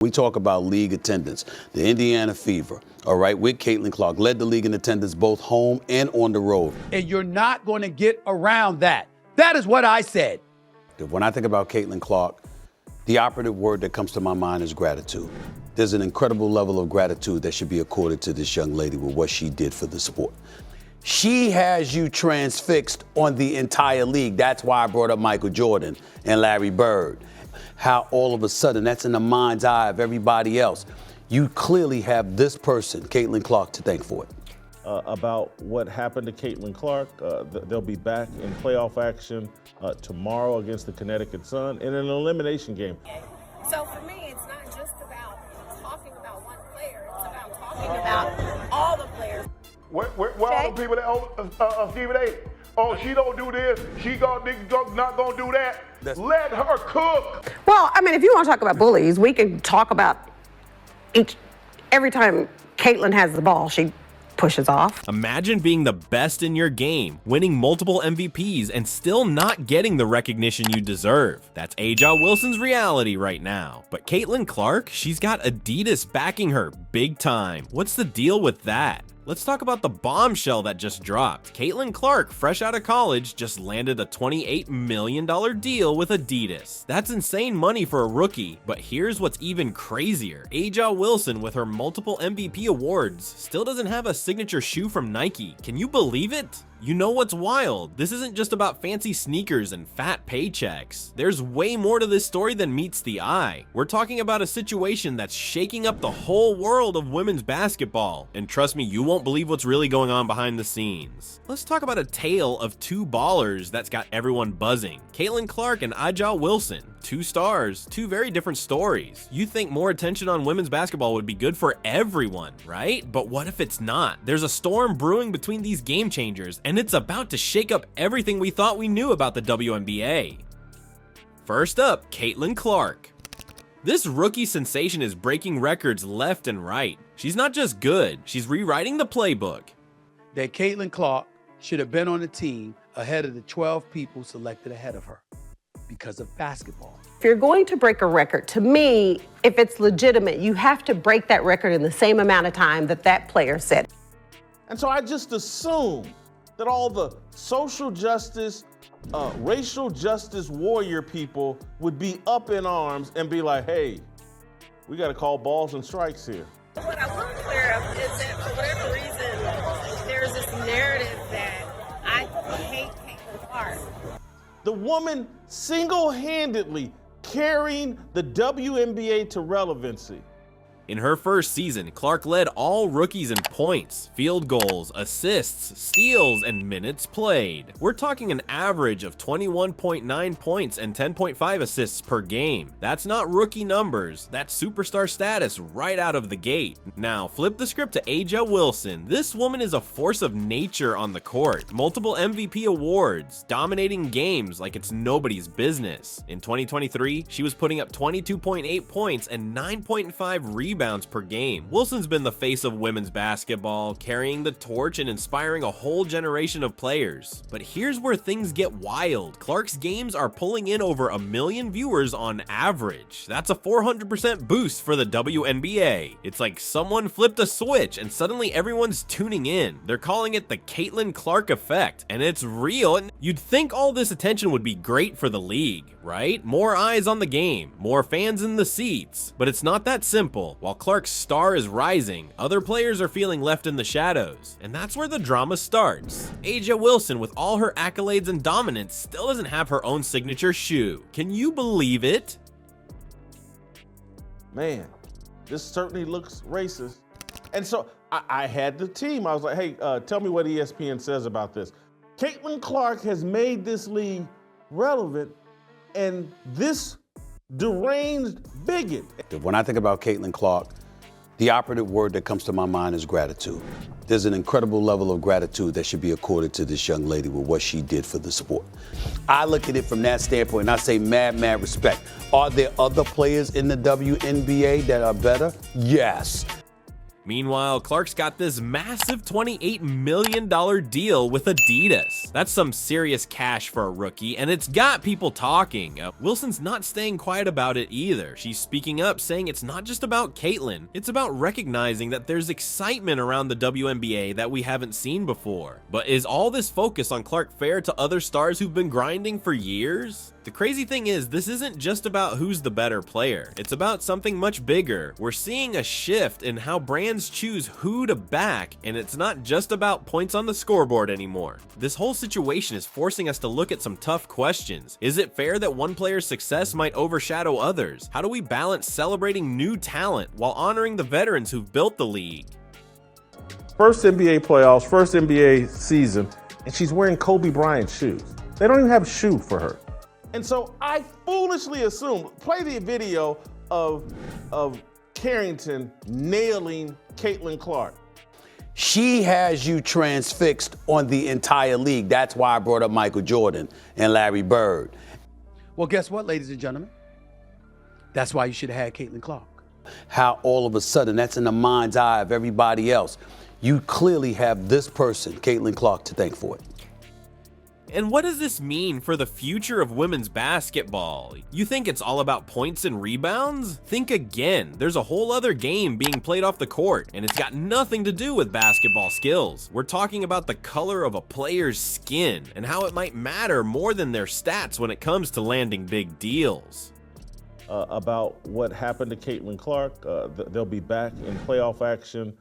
We talk about league attendance. The Indiana Fever, all right, with Caitlyn Clark, led the league in attendance both home and on the road. And you're not going to get around that. That is what I said. When I think about Caitlyn Clark, the operative word that comes to my mind is gratitude. There's an incredible level of gratitude that should be accorded to this young lady with what she did for the sport. She has you transfixed on the entire league. That's why I brought up Michael Jordan and Larry Bird. How all of a sudden that's in the mind's eye of everybody else. You clearly have this person, Caitlyn Clark, to thank for it. About what happened to Caitlyn Clark. They'll be back in playoff action tomorrow against the Connecticut Sun in an elimination game. So for me, it's not just about talking about one player. It's about talking about all the players. Where all the people that Stephen A? Oh, she don't do this. She not gonna do that. Let her cook. Well, I mean, if you want to talk about bullies, we can talk about every time Caitlyn has the ball, she pushes off. Imagine being the best in your game, winning multiple MVPs, and still not getting the recognition you deserve. That's A'ja Wilson's reality right now. But Caitlyn Clark, she's got Adidas backing her big time. What's the deal with that? Let's talk about the bombshell that just dropped. Caitlyn Clark, fresh out of college, just landed a $28 million deal with Adidas. That's insane money for a rookie, but here's what's even crazier. A'ja Wilson, with her multiple MVP awards, still doesn't have a signature shoe from Nike. Can you believe it? You know what's wild? This isn't just about fancy sneakers and fat paychecks. There's way more to this story than meets the eye. We're talking about a situation that's shaking up the whole world of women's basketball. And trust me, you won't believe what's really going on behind the scenes. Let's talk about a tale of two ballers that's got everyone buzzing. Caitlyn Clark and A'ja Wilson. Two stars, two very different stories. You think more attention on women's basketball would be good for everyone, right? But what if it's not? There's a storm brewing between these game changers, and it's about to shake up everything we thought we knew about the WNBA. First up, Caitlyn Clark. This rookie sensation is breaking records left and right. She's not just good, she's rewriting the playbook. That Caitlyn Clark should have been on the team ahead of the 12 people selected ahead of her because of basketball. If you're going to break a record, to me, if it's legitimate, you have to break that record in the same amount of time that that player set. And so I just assume that all the social justice, racial justice warrior people would be up in arms and be like, hey, we got to call balls and strikes here. What I want to clear up is that for whatever reason, there's this narrative that I hate Caitlyn Clark. The woman single-handedly carrying the WNBA to relevancy. In her first season, Clark led all rookies in points, field goals, assists, steals, and minutes played. We're talking an average of 21.9 points and 10.5 assists per game. That's not rookie numbers, that's superstar status right out of the gate. Now, flip the script to A'ja Wilson. This woman is a force of nature on the court. Multiple MVP awards, dominating games like it's nobody's business. In 2023, she was putting up 22.8 points and 9.5 rebounds per game. Wilson's been the face of women's basketball, carrying the torch and inspiring a whole generation of players. But here's where things get wild. Clark's games are pulling in over 1 million viewers on average. That's a 400% boost for the WNBA. It's like someone flipped a switch and suddenly everyone's tuning in. They're calling it the Caitlyn Clark effect, and it's real. And you'd think all this attention would be great for the league, right? More eyes on the game, more fans in the seats. But it's not that simple. While Clark's star is rising, other players are feeling left in the shadows, and that's where the drama starts. A'ja Wilson, with all her accolades and dominance, still doesn't have her own signature shoe. Can you believe it? Man, this certainly looks racist. And so I had the team. I was like, hey, tell me what ESPN says about this. Caitlyn Clark has made this league relevant, and this deranged bigot. When I think about Caitlyn Clark, the operative word that comes to my mind is gratitude. There's an incredible level of gratitude that should be accorded to this young lady with what she did for the sport. I look at it from that standpoint and I say mad respect. Are there other players in the WNBA that are better? Yes. Meanwhile, Clark's got this massive $28 million deal with Adidas. That's some serious cash for a rookie, and it's got people talking. Wilson's not staying quiet about it either. She's speaking up, saying it's not just about Caitlyn, it's about recognizing that there's excitement around the WNBA that we haven't seen before. But is all this focus on Clark fair to other stars who've been grinding for years? The crazy thing is, this isn't just about who's the better player. It's about something much bigger. We're seeing a shift in how brands choose who to back, and it's not just about points on the scoreboard anymore. This whole situation is forcing us to look at some tough questions. Is it fair that one player's success might overshadow others? How do we balance celebrating new talent while honoring the veterans who've built the league? First NBA playoffs, first NBA season, and she's wearing Kobe Bryant shoes. They don't even have a shoe for her. And so I foolishly assumed, play the video of Carrington nailing Caitlyn Clark. She has you transfixed on the entire league. That's why I brought up Michael Jordan and Larry Bird. Well, guess what, ladies and gentlemen? That's why you should have had Caitlyn Clark. How all of a sudden that's in the mind's eye of everybody else. You clearly have this person, Caitlyn Clark, to thank for it. And what does this mean for the future of women's basketball? You think it's all about points and rebounds? Think again. There's a whole other game being played off the court, and it's got nothing to do with basketball skills. We're talking about the color of a player's skin and how it might matter more than their stats when it comes to landing big deals. About what happened to Caitlyn Clark. They'll be back in playoff action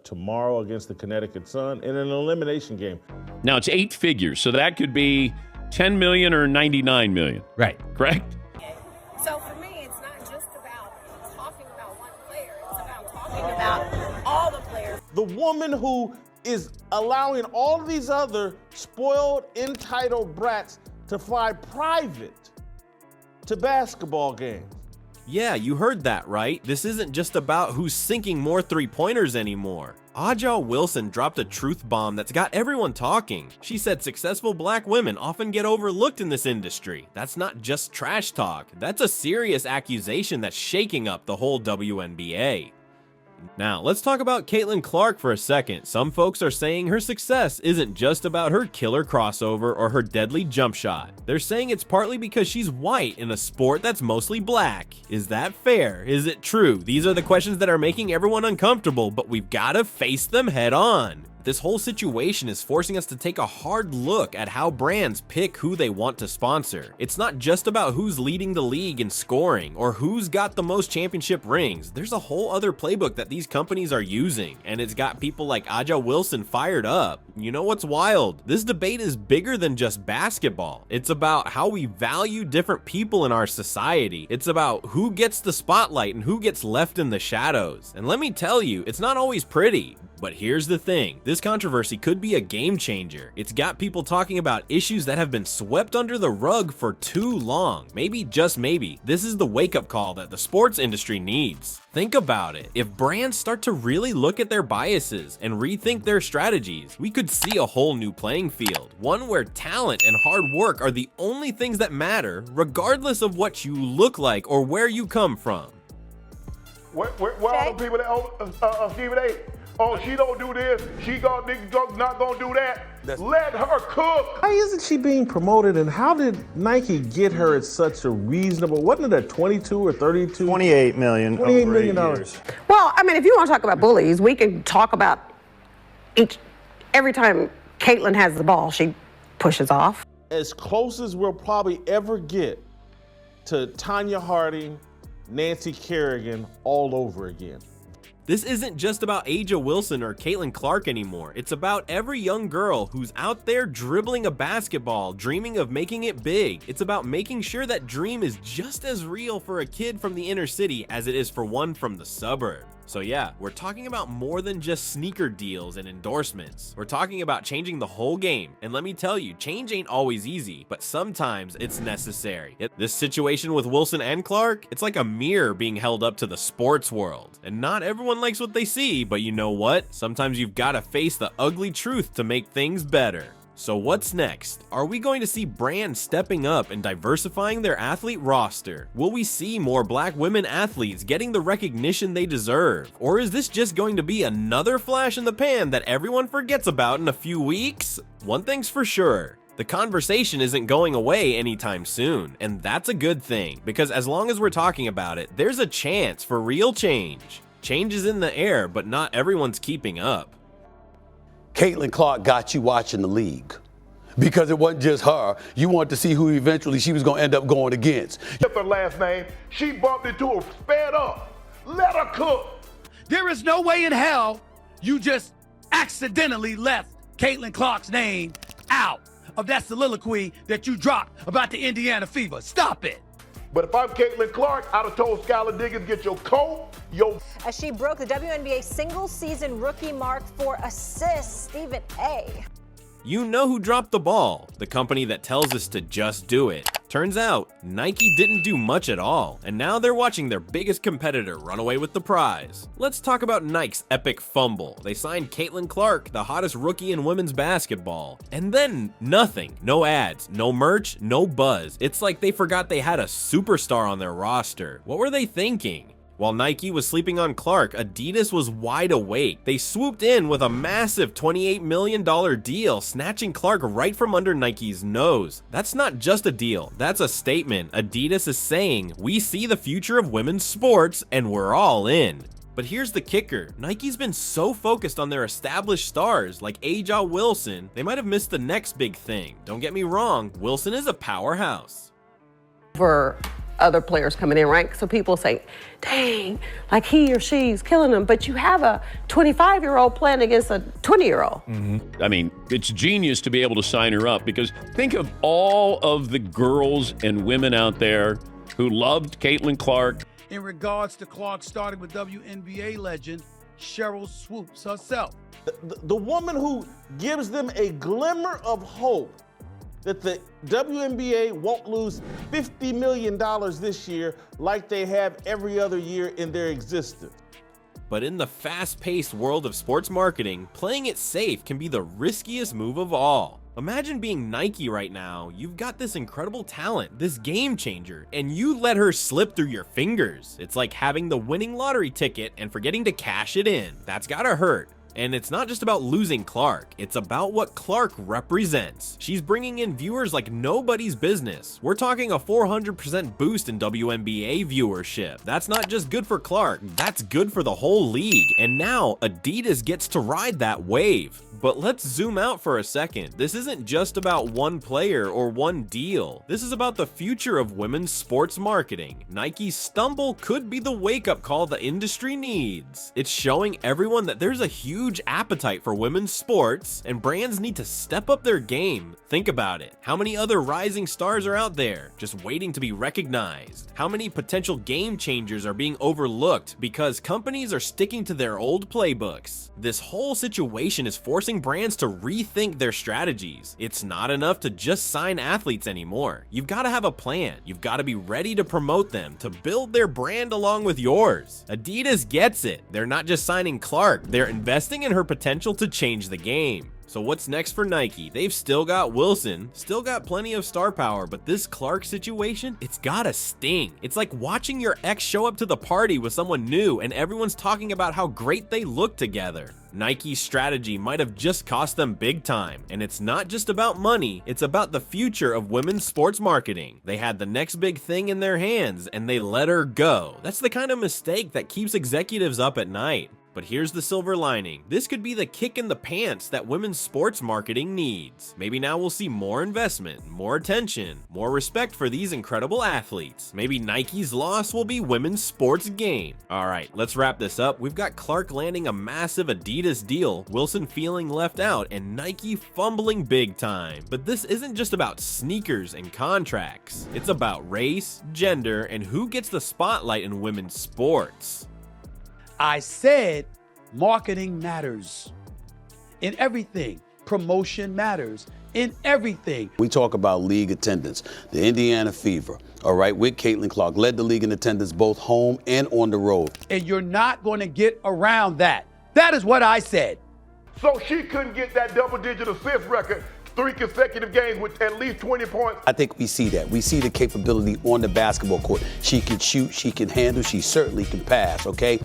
tomorrow against the Connecticut Sun in an elimination game. Now it's 8 figures, so that could be 10 million or 99 million. Right. Correct? So for me, it's not just about talking about one player. It's about talking about all the players. The woman who is allowing all of these other spoiled, entitled brats to fly private to basketball games. Yeah, you heard that right. This isn't just about who's sinking more three-pointers anymore. Aja Wilson dropped a truth bomb that's got everyone talking. She said successful black women often get overlooked in this industry. That's not just trash talk. That's a serious accusation that's shaking up the whole WNBA. Now, let's talk about Caitlyn Clark for a second. Some folks are saying her success isn't just about her killer crossover or her deadly jump shot. They're saying it's partly because she's white in a sport that's mostly black. Is that fair? Is it true? These are the questions that are making everyone uncomfortable, but we've got to face them head on. This whole situation is forcing us to take a hard look at how brands pick who they want to sponsor. It's not just about who's leading the league in scoring or who's got the most championship rings. There's a whole other playbook that these companies are using, and it's got people like Aja Wilson fired up. You know what's wild? This debate is bigger than just basketball. It's about how we value different people in our society. It's about who gets the spotlight and who gets left in the shadows. And let me tell you, it's not always pretty. But here's the thing, this controversy could be a game changer. It's got people talking about issues that have been swept under the rug for too long. Maybe, just maybe, this is the wake-up call that the sports industry needs. Think about it. If brands start to really look at their biases and rethink their strategies, we could see a whole new playing field. One where talent and hard work are the only things that matter, regardless of what you look like or where you come from. Where all the people that Stephen A? Oh, she don't do this. She not gonna do that. Let her cook. Why isn't she being promoted, and how did Nike get her at such a reasonable, wasn't it a 22 or 32? $28 million. $28 million. Well, I mean, if you want to talk about bullies, we can talk about every time Caitlyn has the ball, she pushes off. As close as we'll probably ever get to Tanya Harding, Nancy Kerrigan all over again. This isn't just about Aja Wilson or Caitlyn Clark anymore. It's about every young girl who's out there dribbling a basketball, dreaming of making it big. It's about making sure that dream is just as real for a kid from the inner city as it is for one from the suburb. So yeah, we're talking about more than just sneaker deals and endorsements. We're talking about changing the whole game. And let me tell you, change ain't always easy, but sometimes it's necessary. This situation with Wilson and Clark, it's like a mirror being held up to the sports world. And not everyone likes what they see, but you know what? Sometimes you've got to face the ugly truth to make things better. So what's next? Are we going to see brands stepping up and diversifying their athlete roster? Will we see more black women athletes getting the recognition they deserve? Or is this just going to be another flash in the pan that everyone forgets about in a few weeks? One thing's for sure. The conversation isn't going away anytime soon, and that's a good thing, because as long as we're talking about it, there's a chance for real change. Change is in the air, but not everyone's keeping up. Caitlyn Clark got you watching the league because it wasn't just her. You wanted to see who eventually she was going to end up going against. That's her last name. She bumped into her, sped up. Let her cook. There is no way in hell you just accidentally left Caitlyn Clark's name out of that soliloquy that you dropped about the Indiana Fever. Stop it. But if I'm Caitlyn Clark, I'd have told Skylar Diggins, get your coat, As she broke the WNBA single-season rookie mark for assists, Stephen A. You know who dropped the ball, the company that tells us to just do it. Turns out, Nike didn't do much at all, and now they're watching their biggest competitor run away with the prize. Let's talk about Nike's epic fumble. They signed Caitlyn Clark, the hottest rookie in women's basketball. And then nothing. No ads, no merch, no buzz. It's like they forgot they had a superstar on their roster. What were they thinking? While Nike was sleeping on Clark, Adidas was wide awake. They swooped in with a massive $28 million deal, snatching Clark right from under Nike's nose. That's not just a deal, that's a statement. Adidas is saying, we see the future of women's sports and we're all in. But here's the kicker, Nike's been so focused on their established stars like Aja Wilson, they might have missed the next big thing. Don't get me wrong, Wilson is a powerhouse. For other players coming in, right? So people say, dang, like he or she's killing them. But you have a 25-year-old playing against a 20-year-old. I mean, it's genius to be able to sign her up, because think of all of the girls and women out there who loved Caitlyn Clark. In regards to Clark starting with WNBA legend Cheryl Swoops herself. The woman who gives them a glimmer of hope that the WNBA won't lose $50 million this year like they have every other year in their existence. But in the fast-paced world of sports marketing, playing it safe can be the riskiest move of all. Imagine being Nike right now. You've got this incredible talent, this game changer, and you let her slip through your fingers. It's like having the winning lottery ticket and forgetting to cash it in. That's gotta hurt. And it's not just about losing Clark, it's about what Clark represents. She's bringing in viewers like nobody's business. We're talking a 400% boost in WNBA viewership. That's not just good for Clark, that's good for the whole league. And now Adidas gets to ride that wave. But let's zoom out for a second. This isn't just about one player or one deal. This is about the future of women's sports marketing. Nike's stumble could be the wake-up call the industry needs. It's showing everyone that there's a huge appetite for women's sports, and brands need to step up their game. Think about it. How many other rising stars are out there, just waiting to be recognized? How many potential game changers are being overlooked because companies are sticking to their old playbooks? This whole situation is forcing brands to rethink their strategies. It's not enough to just sign athletes anymore. You've got to have a plan. You've got to be ready to promote them, to build their brand along with yours. Adidas gets it. They're not just signing Clark, they're investing in her potential to change the game. So what's next for Nike? They've still got Wilson, still got plenty of star power, but this Clark situation, it's gotta sting. It's like watching your ex show up to the party with someone new and everyone's talking about how great they look together. Nike's strategy might have just cost them big time, and it's not just about money, it's about the future of women's sports marketing. They had the next big thing in their hands and they let her go. That's the kind of mistake that keeps executives up at night. But here's the silver lining. This could be the kick in the pants that women's sports marketing needs. Maybe now we'll see more investment, more attention, more respect for these incredible athletes. Maybe Nike's loss will be women's sports gain. Alright, let's wrap this up. We've got Clark landing a massive Adidas deal, Wilson feeling left out, and Nike fumbling big time. But this isn't just about sneakers and contracts. It's about race, gender, and who gets the spotlight in women's sports. I said marketing matters in everything. Promotion matters in everything. We talk about league attendance. The Indiana Fever, all right, with Caitlyn Clark, led the league in attendance both home and on the road. And you're not going to get around that. That is what I said. So she couldn't get that double-digit assist record 3 consecutive games with at least 20 points. I think we see that. We see the capability on the basketball court. She can shoot, she can handle, she certainly can pass, okay?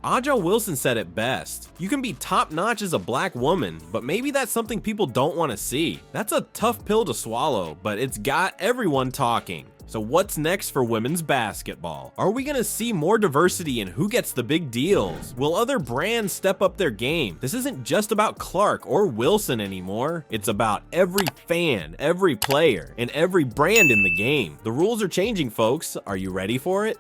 Aja Wilson said it best. You can be top-notch as a black woman, but maybe that's something people don't want to see. That's a tough pill to swallow, but it's got everyone talking. So what's next for women's basketball? Are we gonna see more diversity in who gets the big deals? Will other brands step up their game? This isn't just about Clark or Wilson anymore. It's about every fan, every player, and every brand in the game. The rules are changing, folks. Are you ready for it?